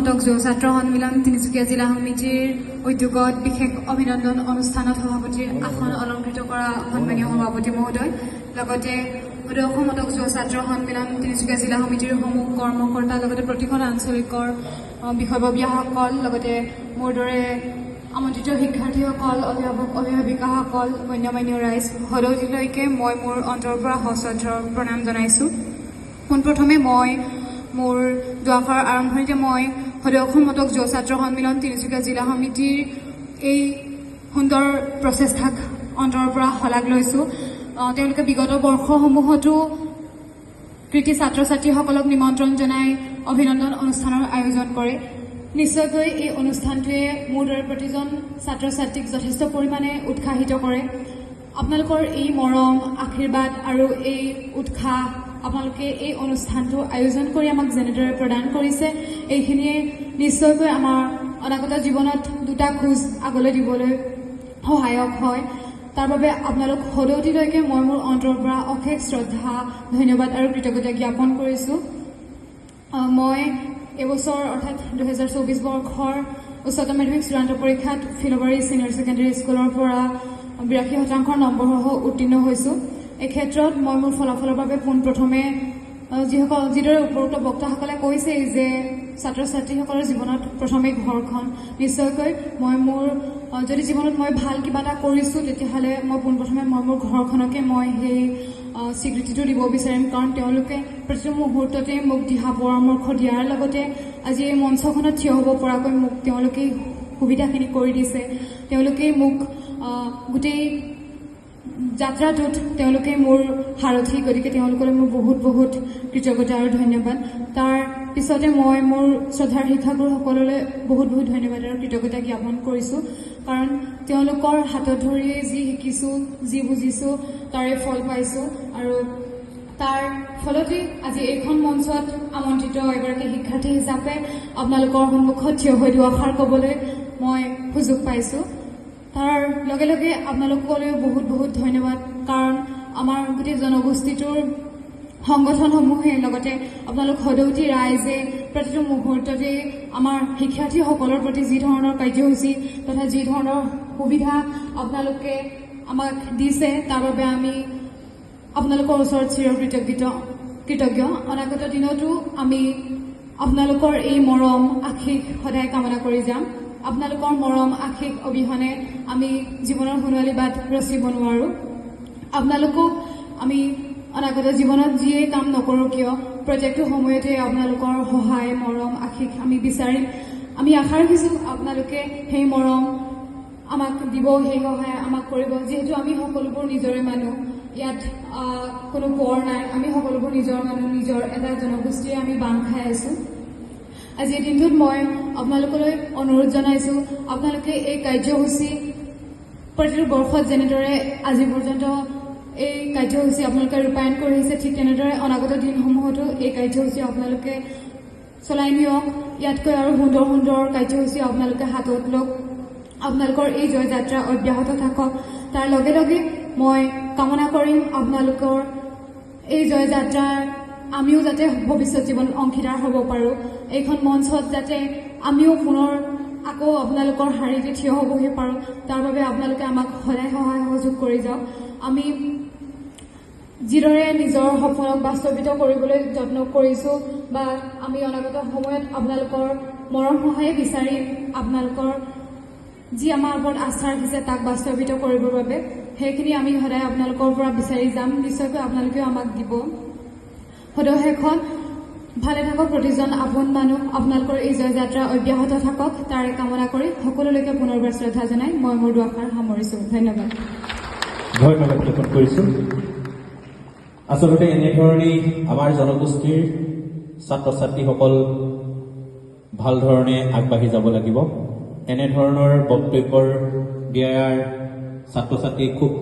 শতক যুৱ ছাত্ৰ সন্মিলন তিনিচুকীয়া জিলা সমিতিৰ উদ্যোগত বিশেষ অভিনন্দন অনুষ্ঠানত সভাপতিৰ আসন অলংকৃত কৰা সন্মানীয় সভাপতি মহোদয়, লগতে অসম শতক যুৱ ছাত্ৰ সন্মিলন তিনিচুকীয়া জিলা সমিতিৰ সমূহ কৰ্মকৰ্তা, লগতে প্ৰতিখন আঞ্চলিকৰ বিষয়ববীয়াসকল, লগতে মোৰ দৰে আমন্ত্ৰিত শিক্ষাৰ্থীসকল, অভিভাৱক অভিভাৱিকাসকল, গণ্যমান্য ৰাইজ, সদৌতিলৈকে মই মোৰ অন্তৰৰ পৰা সশ্ৰদ্ধ প্ৰণাম জনাইছোঁ। পোনপ্ৰথমে মই মোৰ দুআষাৰৰ আৰম্ভণিতে মই অসম শতক যুৱ ছাত্ৰ সন্মিলন তিনিচুকীয়া জিলা সমিতিৰ এই সুন্দৰ প্ৰচেষ্টাক অন্তৰৰ পৰা শলাগ লৈছোঁ। তেওঁলোকে বিগত বৰ্ষসমূহতো কৃতি ছাত্ৰ ছাত্ৰীসকলক নিমন্ত্ৰণ জনাই অভিনন্দন অনুষ্ঠানৰ আয়োজন কৰে। নিশ্চয়কৈ এই অনুষ্ঠানটোৱে মোৰ দৰে প্ৰতিজন ছাত্ৰ ছাত্ৰীক যথেষ্ট পৰিমাণে উৎসাহিত কৰে। আপোনালোকৰ এই মৰম, আশীৰ্বাদ আৰু এই উৎসাহ আপোনালোকে এই অনুষ্ঠানটো আয়োজন কৰি আমাক যেনেদৰে প্ৰদান কৰিছে, এইখিনিয়ে নিশ্চয়কৈ আমাৰ অনাগত জীৱনত দুটা খোজ আগলৈ দিবলৈ সহায়ক হয়। তাৰ বাবে আপোনালোক সদৌতিলৈকে মই মোৰ অন্তৰৰ পৰা অশেষ শ্ৰদ্ধা, ধন্যবাদ আৰু কৃতজ্ঞতা জ্ঞাপন কৰিছোঁ। মই এইবছৰ অৰ্থাৎ 2024 বৰ্ষৰ উচ্চতৰ মাধ্যমিক চূড়ান্ত পৰীক্ষাত ফিলবাৰী ছিনিয়ৰ ছেকেণ্ডেৰী স্কুলৰ পৰা 82% নম্বৰসহ উত্তীৰ্ণ হৈছোঁ। এই ক্ষেত্ৰত মই মোৰ ফলাফলৰ বাবে পোনপ্ৰথমে যিদৰে উপৰোক্ত বক্তাসকলে কৈছে যে ছাত্ৰ ছাত্ৰীসকলৰ জীৱনত প্ৰথমে ঘৰখন, নিশ্চয়কৈ মই মোৰ যদি জীৱনত মই ভাল কিবা এটা কৰিছোঁ, তেতিয়াহ'লে মই পোনপ্ৰথমে মই মোৰ ঘৰখনকে মই সেই স্বীকৃতিটো দিব বিচাৰিম, কাৰণ তেওঁলোকে প্ৰতিটো মুহূৰ্ততে মোক দিহা পৰামৰ্শ দিয়াৰ লগতে আজি এই মঞ্চখনত থিয় হ'ব পৰাকৈ মোক তেওঁলোকেই সুবিধাখিনি কৰি দিছে। তেওঁলোকেই মোক গোটেই যাত্ৰাটোত তেওঁলোকে মোৰ সাৰথি, গতিকে তেওঁলোকলৈ মোৰ বহুত বহুত কৃতজ্ঞতা আৰু ধন্যবাদ। তাৰ পিছতে মই মোৰ শ্ৰদ্ধাৰ শিক্ষাগুৰুসকললৈ বহুত বহুত ধন্যবাদ আৰু কৃতজ্ঞতা জ্ঞাপন কৰিছোঁ, কাৰণ তেওঁলোকৰ হাতত ধৰিয়ে যি শিকিছোঁ, যি বুজিছোঁ, তাৰে ফল পাইছোঁ আৰু তাৰ ফলতে আজি এইখন মঞ্চত আমন্ত্ৰিত এগৰাকী শিক্ষাৰ্থী হিচাপে আপোনালোকৰ সন্মুখত থিয় হৈ দুআষাৰ ক'বলৈ মই সুযোগ পাইছোঁ। তাৰ লগে লগে আপোনালোকলৈ বহুত বহুত ধন্যবাদ, কাৰণ আমাৰ গোটেই জনগোষ্ঠীটোৰ সংগঠনসমূহে লগতে আপোনালোক সদৌতি ৰাইজে প্ৰতিটো মুহূৰ্ততে আমাৰ শিক্ষাৰ্থীসকলৰ প্ৰতি যি ধৰণৰ কাৰ্যসূচী তথা যি ধৰণৰ সুবিধা আপোনালোকে আমাক দিছে, তাৰ বাবে আমি আপোনালোকৰ ওচৰত কৃতজ্ঞ। অনাগত দিনতো আমি আপোনালোকৰ এই মৰম আশীষ সদায় কামনা কৰি যাম। আপোনালোকৰ মৰম আশীষ অবিহনে আমি জীৱনৰ সোণোৱালী বাট ৰচিব নোৱাৰোঁ। আপোনালোকক আমি অনাগত জীৱনত যিয়েই কাম নকৰোঁ কিয়, প্ৰত্যেকটো সময়তে আপোনালোকৰ সহায়, মৰম, আশীষ আমি বিচাৰিম। আমি আশা ৰাখিছোঁ আপোনালোকে সেই মৰম আমাক দিব, সেই সহায় আমাক কৰিব। যিহেতু আমি সকলোবোৰ নিজৰে মানুহ, ইয়াত কোনো পৰ নাই, আমি সকলোবোৰ নিজৰ মানুহ, নিজৰ এটা জনগোষ্ঠীৰে আমি বান্ধ খাই আছোঁ। আজিৰ দিনটোত মই আপোনালোকলৈ অনুৰোধ জনাইছোঁ, আপোনালোকে এই কাৰ্যসূচী প্ৰতিটো বৰ্ষত যেনেদৰে আজি পৰ্যন্ত এই কাৰ্যসূচী আপোনালোকে ৰূপায়ণ কৰি আহিছে, ঠিক তেনেদৰে অনাগত দিনসমূহতো এই কাৰ্যসূচী আপোনালোকে চলাই নিয়ক। ইয়াতকৈ আৰু সুন্দৰ সুন্দৰ কাৰ্যসূচী আপোনালোকে হাতত লওক। আপোনালোকৰ এই জয়যাত্ৰা অব্যাহত থাকক। তাৰ লগে লগে মই কামনা কৰিম আপোনালোকৰ এই জয়যাত্ৰাৰ আমিও যাতে ভৱিষ্যত জীৱনত অংশীদাৰ হ'ব পাৰোঁ। এইখন মঞ্চত যাতে আমিও পুনৰ আকৌ আপোনালোকৰ শাৰীতে থিয় হ'বহি পাৰোঁ, তাৰ বাবে আপোনালোকে আমাক সদায় সহায় সহযোগ কৰি যাওক। আমি যিদৰে নিজৰ সপোনক বাস্তৱিত কৰিবলৈ যত্ন কৰিছোঁ বা আমি অনাগত সময়ত আপোনালোকৰ মৰম সহায়ে বিচাৰিম, আপোনালোকৰ যি আমাৰ ওপৰত আস্থা ৰাখিছে তাক বাস্তৱিত কৰিবৰ বাবে, সেইখিনি আমি সদায় আপোনালোকৰ পৰা বিচাৰি যাম। নিশ্চয়কৈ আপোনালোকেও আমাক দিব। সদৌ শেষত ভালে থাকক প্ৰতিজন আপোন মানুহ। আপোনালোকৰ এই জয়যাত্ৰা অব্যাহত থাকক, তাৰে কামনা কৰি সকলোলৈকে পুনৰবাৰ শ্ৰদ্ধা জনাই মই মোৰ দুআষাৰ সামৰিছোঁ। ধন্যবাদ। ধন্যবাদ জ্ঞাপন কৰিছোঁ। আচলতে এনেধৰণেই আমাৰ জনগোষ্ঠীৰ ছাত্ৰ ছাত্ৰীসকল ভাল ধৰণে আগবাঢ়ি যাব লাগিব। এনেধৰণৰ বক্তব্যৰ দিয়াৰ ছাত্ৰ ছাত্ৰী খুব